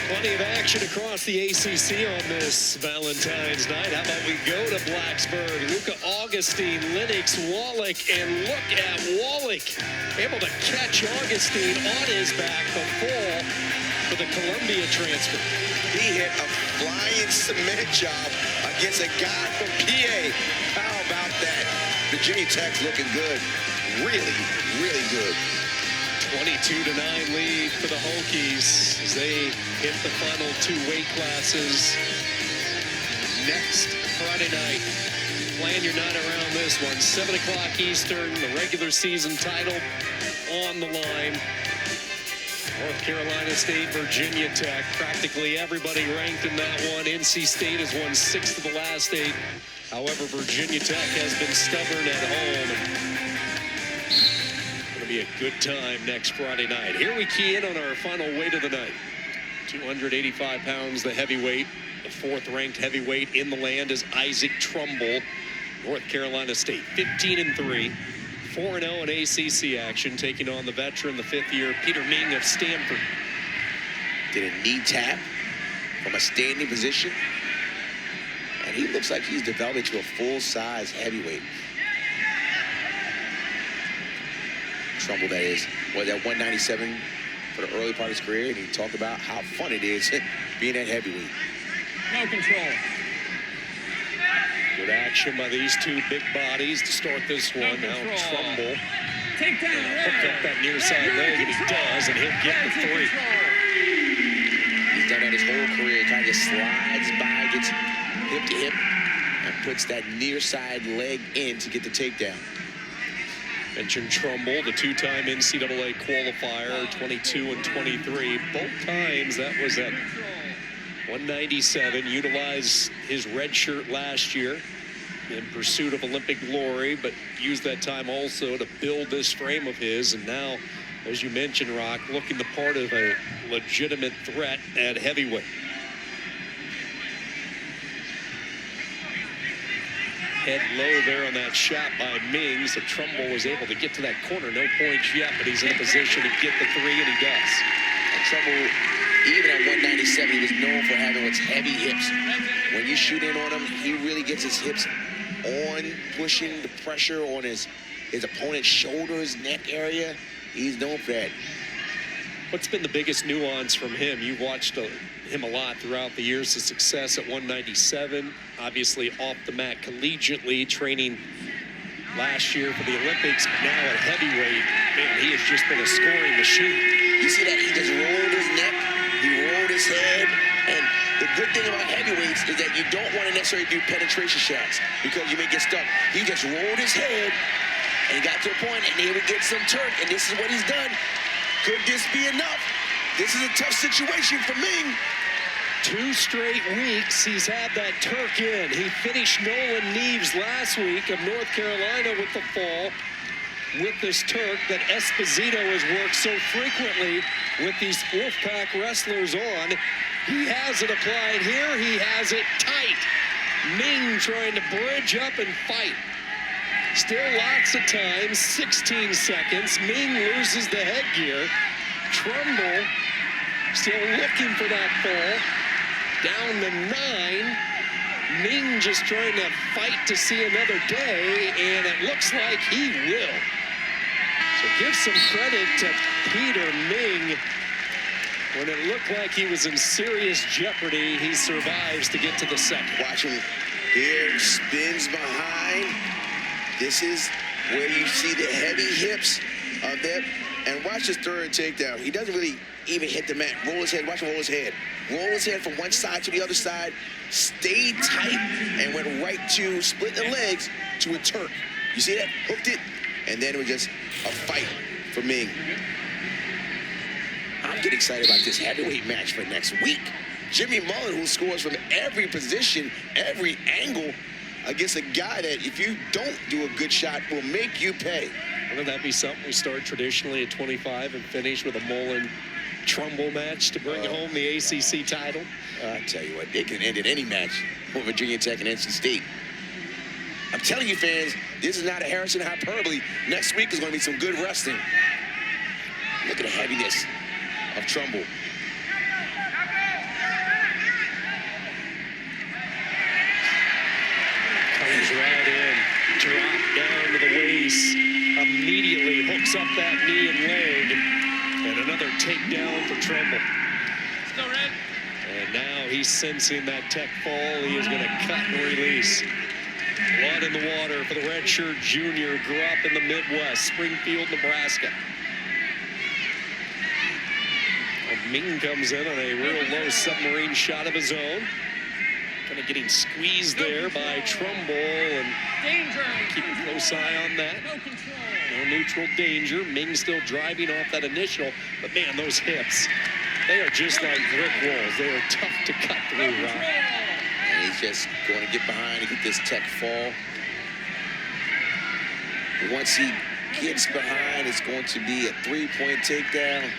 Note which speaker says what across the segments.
Speaker 1: Plenty of action across the ACC on this Valentine's night. How about we go to Blacksburg? Luca Augustine, Lennox Wallach, and look at Wallach able to catch Augustine on his back, the fall for the Columbia transfer.
Speaker 2: He hit a flying cement job against a guy from PA. How about that? Virginia Tech's looking good. Really, really good.
Speaker 1: 22-9 lead for the Hokies as they hit the final two weight classes next Friday night. Plan your night around this one. 7 o'clock Eastern, the regular season title on the line. North Carolina State, Virginia Tech. Practically everybody ranked in that one. NC State has won 6 of the last 8. However, Virginia Tech has been stubborn at home. Be a good time next Friday night. Here we key in on our final weight of the night. 285 pounds, the heavyweight. The 4th ranked heavyweight in the land is Isaac Trumble, North Carolina State. 15-3, 4-0 in ACC action, taking on the veteran, the 5th year Peter Ming of Stanford.
Speaker 2: Did a knee tap from a standing position, and he looks like he's developed into a full-size heavyweight. Trumble, that is. Was at 197 for the early part of his career, and he talked about how fun it is being at heavyweight.
Speaker 3: No control.
Speaker 1: Good action by these two big bodies to start this one. Now Trumble.
Speaker 3: Take down.
Speaker 1: Hook up that near side leg, and he does, and he'll get the 3.
Speaker 2: He's done that his whole career. He kind of just slides by, gets hip to hip, and puts that near side leg in to get the takedown.
Speaker 1: Mentioned Trumble, the 2-time NCAA qualifier, 22 and 23. Both times that was at 197. Utilized his red shirt last year in pursuit of Olympic glory, but used that time also to build this frame of his. And now, as you mentioned, Rock, looking the part of a legitimate threat at heavyweight. Head low there on that shot by Ming, so Trumble was able to get to that corner. No points yet, but he's in a position to get the 3, and he does.
Speaker 2: And Trumble, even at 197, he was known for having what's heavy hips. When you shoot in on him, he really gets his hips on, pushing the pressure on his opponent's shoulders, neck area. He's known for that.
Speaker 1: What's been the biggest nuance from him? You've watched him a lot throughout the years of success at 197. Obviously off the mat collegiately, training last year for the Olympics. Now at heavyweight, man, he has just been a scoring machine.
Speaker 2: You see that? He just rolled his neck, he rolled his head, and the good thing about heavyweights is that you don't want to necessarily do penetration shots because you may get stuck. He just rolled his head, and he got to a point, and he would get some turk, and this is what he's done. Could this be enough? This is a tough situation for Ming.
Speaker 1: 2 straight weeks he's had that turk in. He finished Nolan Neves last week of North Carolina with the fall with this turk that Esposito has worked so frequently with these Wolfpack wrestlers on. He has it applied here. He has it tight. Ming trying to bridge up and fight. Still lots of time, 16 seconds. Ming loses the headgear. Trumble still looking for that fall. Down to 9. Ming just trying to fight to see another day, and it looks like he will. So give some credit to Peter Ming. When it looked like he was in serious jeopardy, he survives to get to the second.
Speaker 2: Watch him here, spins behind. This is where you see the heavy hips of them. And watch his third takedown. He doesn't really even hit the mat. Roll his head. Watch him roll his head. Roll his head from one side to the other side. Stayed tight and went right to split the legs to a Turk. You see that? Hooked it. And then it was just a fight for Ming. I'm getting excited about this heavyweight match for next week. Jimmy Mullen, who scores from every position, every angle, against a guy that, if you don't do a good shot, will make you pay.
Speaker 1: Wouldn't that be something? We start traditionally at 25 and finish with a Mullen-Trumble match to bring home the ACC title?
Speaker 2: I tell you what, they can end at any match for Virginia Tech and NC State. I'm telling you, fans, this is not a Harrison hyperbole. Next week is going to be some good wrestling. Look at the heaviness of Trumble.
Speaker 1: that knee and leg. And another takedown for Trumble.
Speaker 3: Still red.
Speaker 1: And now he's sensing that tech fall. He is going to cut and release. Blood in the water for the redshirt junior. Grew up in the Midwest, Springfield, Nebraska. Ming comes in on a real low submarine shot of his own. Kind of getting squeezed there by Trumble, and
Speaker 3: Danger.
Speaker 1: keep a close eye on that.
Speaker 3: No control.
Speaker 1: No neutral danger. Ming still driving off that initial, but man, those hips, they are just like brick walls. They are tough to cut
Speaker 3: No
Speaker 1: through, Rob.
Speaker 3: control.
Speaker 2: And he's just going to get behind and get this tech fall. Once he gets behind, it's going to be a three-point takedown.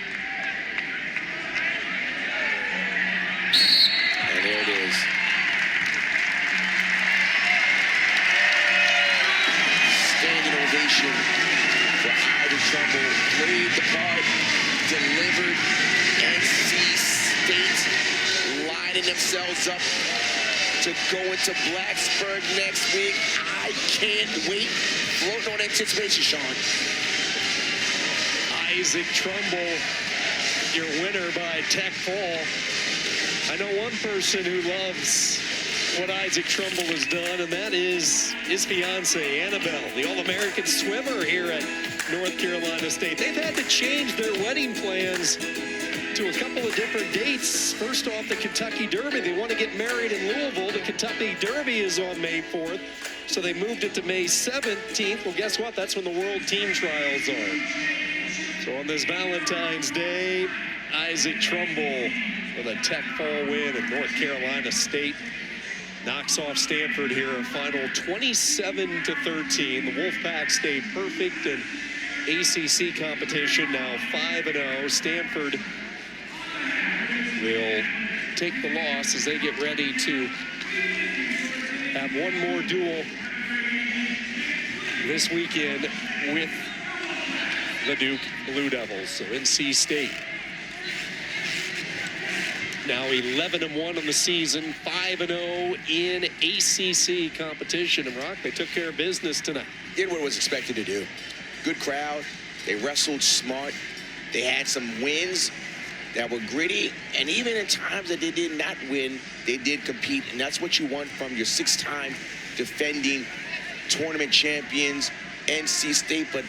Speaker 2: And there it is. Standing ovation for Trumble. Played the part, delivered. NC State lining themselves up to go into Blacksburg next week. I can't wait. Floating on anticipation, Sean.
Speaker 1: Isaac Trumble, your winner by tech fall. I know one person who loves what Isaac Trumble has done, and that is his fiancée, Annabelle, the All-American swimmer here at North Carolina State. They've had to change their wedding plans to a couple of different dates. First off, the Kentucky Derby. They want to get married in Louisville. The Kentucky Derby is on May 4th, so they moved it to May 17th. Well, guess what? That's when the World Team Trials are. So on this Valentine's Day, Isaac Trumble with a tech fall win at North Carolina State. Knocks off Stanford here, a final 27-13. The Wolfpack stayed perfect in ACC competition, now 5-0. Stanford will take the loss as they get ready to have one more duel this weekend with the Duke Blue Devils. So NC State now 11-1 on the season, 5-0 in ACC competition. And Rock, they took care of business tonight.
Speaker 2: Did what it was expected to do. Good crowd. They wrestled smart. They had some wins that were gritty. And even in times that they did not win, they did compete. And that's what you want from your six-time defending tournament champions, NC State. But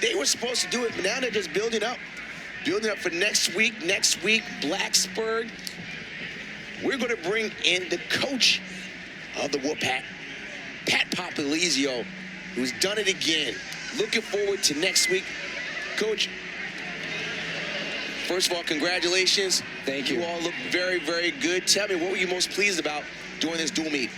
Speaker 2: they were supposed to do it, but now they're just building up. Building up for next week. Next week, Blacksburg. We're going to bring in the coach of the Wolfpack, Pat Popolizio, who's done it again. Looking forward to next week. Coach, first of all, congratulations.
Speaker 4: Thank you.
Speaker 2: You all look very, very good. Tell me, what were you most pleased about during this dual meet?